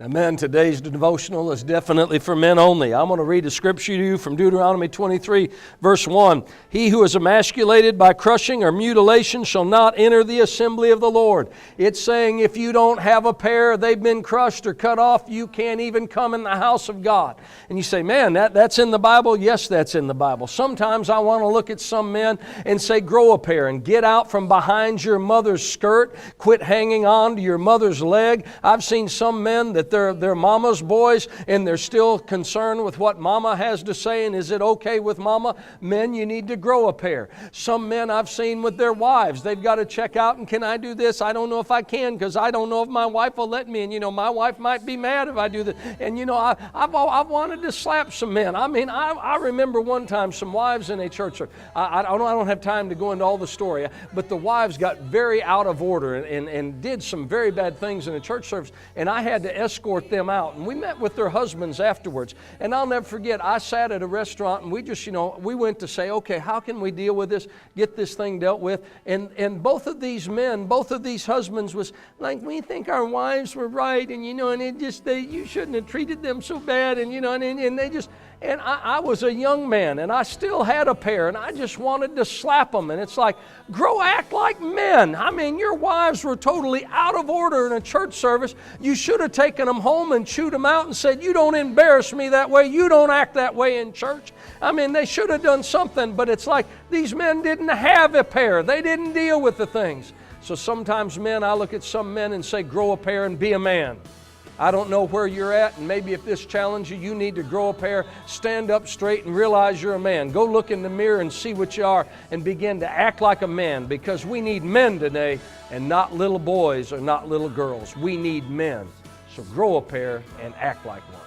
Amen. Today's devotional is definitely for men only. I'm going to read a scripture to you from Deuteronomy 23, verse 1. He who is emasculated by crushing or mutilation shall not enter the assembly of the Lord. It's saying if you don't have a pair, they've been crushed or cut off, you can't even come in the house of God. And you say, man, that's in the Bible? Yes, that's in the Bible. Sometimes I want to look at some men and say, grow a pair and get out from behind your mother's skirt. Quit hanging on to your mother's leg. I've seen some men that they're mama's boys and they're still concerned with what mama has to say and is it okay with mama? Men, you need to grow a pair. Some men I've seen with their wives, they've got to check out and can I do this? I don't know if I can because I don't know if my wife will let me. And my wife might be mad if I do this. And I've wanted to slap some men. I remember one time some wives in a church. I don't have time to go into all the story, but the wives got very out of order and did some very bad things in a church service, and I had to escort them out. And we met with their husbands afterwards. And I'll never forget, I sat at a restaurant and we just, we went to say, okay, how can we deal with this, get this thing dealt with? And both of these men, both of these husbands was like, we think our wives were right, and you shouldn't have treated them so bad, and they just. And I was a young man, and I still had a pair, and I just wanted to slap them. And it's like, act like men. Your wives were totally out of order in a church service. You should have taken them home and chewed them out and said, you don't embarrass me that way. You don't act that way in church. They should have done something, but it's like these men didn't have a pair. They didn't deal with the things. So sometimes men, I look at some men and say, grow a pair and be a man. I don't know where you're at, and maybe if this challenges you, you need to grow a pair, stand up straight and realize you're a man. Go look in the mirror and see what you are and begin to act like a man, because we need men today and not little boys or not little girls. We need men. So grow a pair and act like one.